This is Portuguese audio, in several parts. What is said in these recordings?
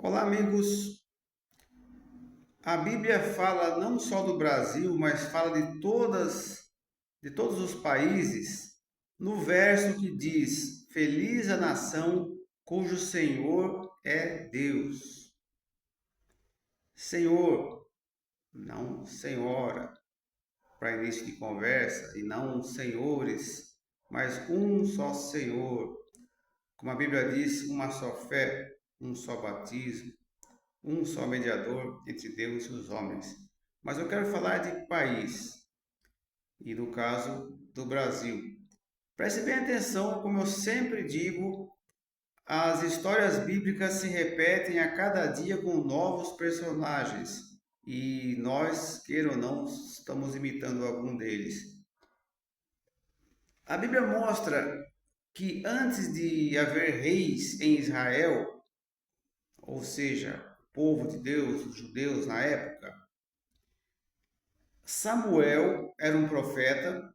Olá, amigos. A Bíblia fala não só do Brasil, mas fala de todos os países, no verso que diz: Feliz a nação cujo Senhor é Deus. Senhor, não senhora, para início de conversa, e não senhores, mas um só Senhor. Como a Bíblia diz, uma só fé, um só batismo, um só mediador entre Deus e os homens. Mas eu quero falar de país, e no caso do Brasil. Preste bem atenção, como eu sempre digo, as histórias bíblicas se repetem a cada dia com novos personagens, e nós, queira ou não, estamos imitando algum deles. A Bíblia mostra que antes de haver reis em Israel, ou seja, o povo de Deus, os judeus na época, Samuel era um profeta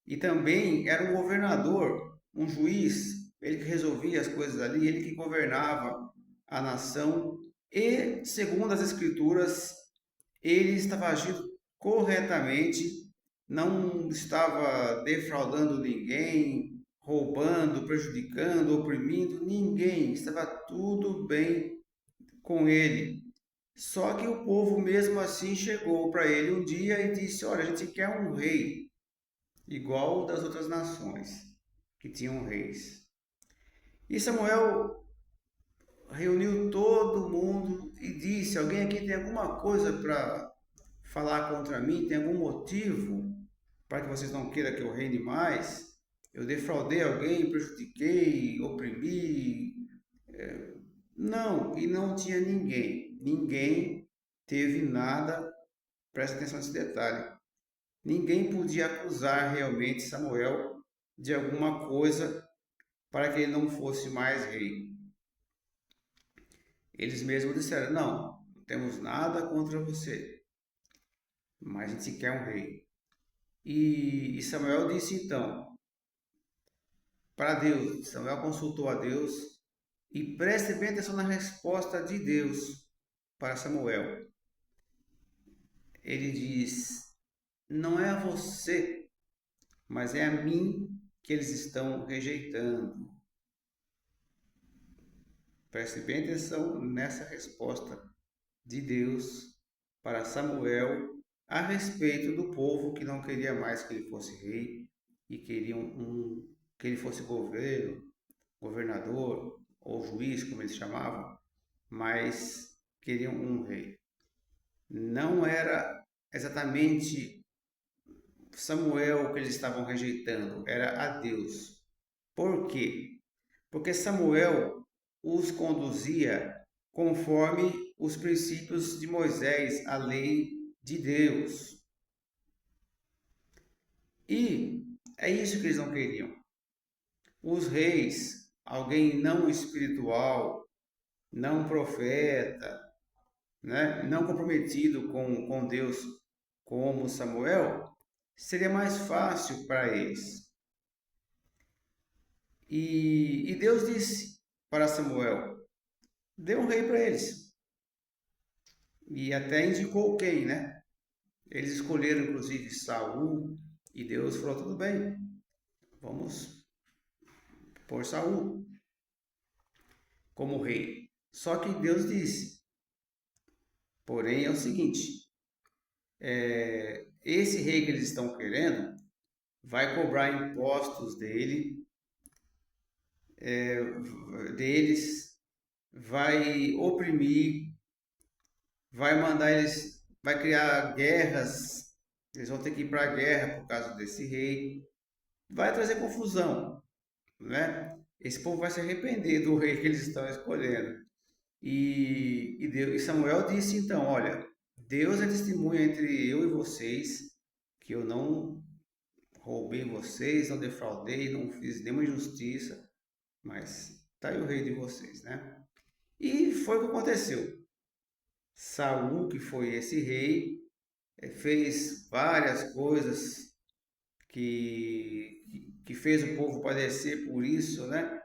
e também era um governador, um juiz, ele que resolvia as coisas ali, ele que governava a nação e, segundo as escrituras, ele estava agindo corretamente, não estava defraudando ninguém, roubando, prejudicando, oprimindo ninguém, estava tudo bem com ele. Só que o povo mesmo assim chegou para ele um dia e disse: Olha, a gente quer um rei, igual das outras nações que tinham reis. E Samuel reuniu todo mundo e disse: Alguém aqui tem alguma coisa para falar contra mim? Tem algum motivo para que vocês não queiram que eu reine mais? Eu defraudei alguém, prejudiquei, oprimi? Não, e não tinha ninguém. Ninguém teve nada. Presta atenção nesse detalhe. Ninguém podia acusar realmente Samuel de alguma coisa para que ele não fosse mais rei. Eles mesmos disseram: não temos nada contra você, mas a gente quer um rei. E Samuel disse então para Deus: Samuel consultou a Deus e preste bem atenção na resposta de Deus para Samuel. Ele diz: não é a você, mas é a mim que eles estão rejeitando. Preste bem atenção nessa resposta de Deus para Samuel a respeito do povo que não queria mais que ele fosse rei e queriam que ele fosse governador ou juiz, como eles chamavam, mas queriam um rei. Não era exatamente Samuel que eles estavam rejeitando, era a Deus. Por quê? Porque Samuel os conduzia conforme os princípios de Moisés, a lei de Deus. E é isso que eles não queriam. Os reis, alguém não espiritual, não profeta, né, não comprometido com Deus como Samuel, seria mais fácil para eles. E Deus disse para Samuel: dê um rei para eles. E até indicou quem, né? Eles escolheram inclusive Saul e Deus falou: tudo bem, vamos pôr Saul como rei. Só que Deus disse: porém é o seguinte, esse rei que eles estão querendo vai cobrar impostos deles, vai oprimir, vai mandar eles, vai criar guerras, eles vão ter que ir para a guerra por causa desse rei, vai trazer confusão, né? Esse povo vai se arrepender do rei que eles estão escolhendo. E Samuel disse então: Olha, Deus é testemunha entre eu e vocês que eu não roubei vocês, não defraudei, não fiz nenhuma injustiça, mas tá aí o rei de vocês, né? E foi o que aconteceu. Saul, que foi esse rei, fez várias coisas que fez o povo padecer por isso, né?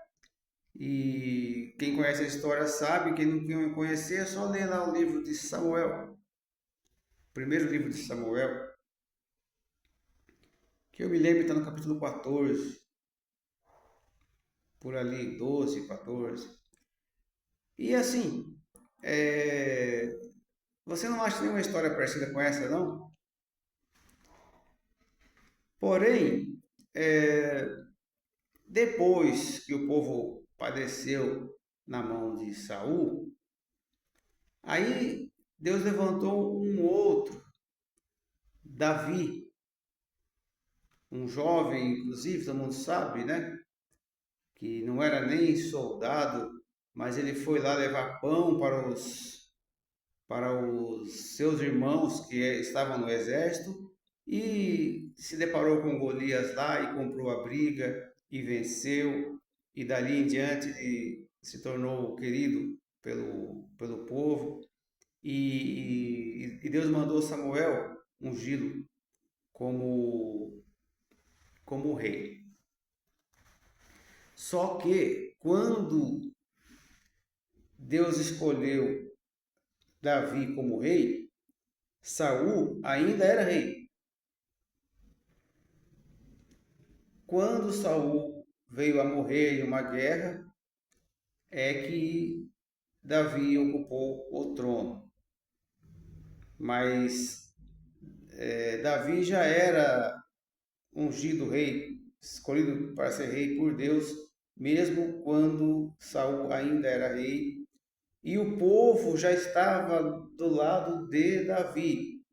E quem conhece a história sabe, quem não conhecer é só ler lá o livro de Samuel, o primeiro livro de Samuel, que eu me lembro está no capítulo 14, por ali, 12, 14. E assim, você não acha nenhuma história parecida com essa, não? Porém, depois que o povo padeceu na mão de Saul, aí Deus levantou um outro, Davi, um jovem, inclusive, todo mundo sabe, né? Que não era nem soldado, mas ele foi lá levar pão para os seus irmãos que estavam no exército e se deparou com Golias lá e comprou a briga e venceu, e dali em diante se tornou querido pelo povo. E Deus mandou Samuel ungí-lo como rei. Só que quando Deus escolheu Davi como rei, Saul ainda era rei. Quando Saul veio a morrer em uma guerra, é que Davi ocupou o trono. Mas Davi já era ungido rei, escolhido para ser rei por Deus, mesmo quando Saul ainda era rei, e o povo já estava do lado de Davi.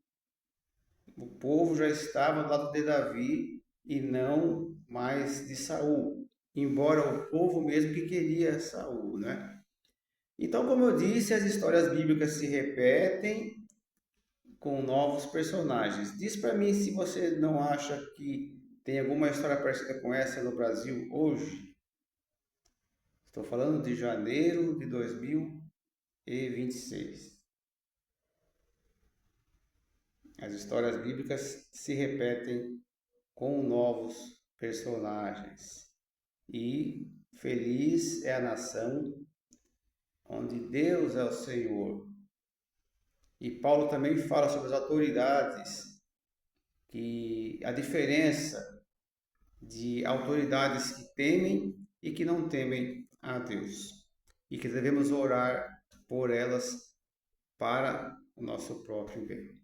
O povo já estava do lado de Davi e não mais de Saul, embora o povo mesmo que queria Saul, né? Então, como eu disse, as histórias bíblicas se repetem com novos personagens. Diz para mim se você não acha que tem alguma história parecida com essa no Brasil hoje. Estou falando de janeiro de 2026. As histórias bíblicas se repetem com novos personagens. E feliz é a nação onde Deus é o Senhor. E Paulo também fala sobre as autoridades, que a diferença de autoridades que temem e que não temem a Deus. E que devemos orar por elas para o nosso próprio bem.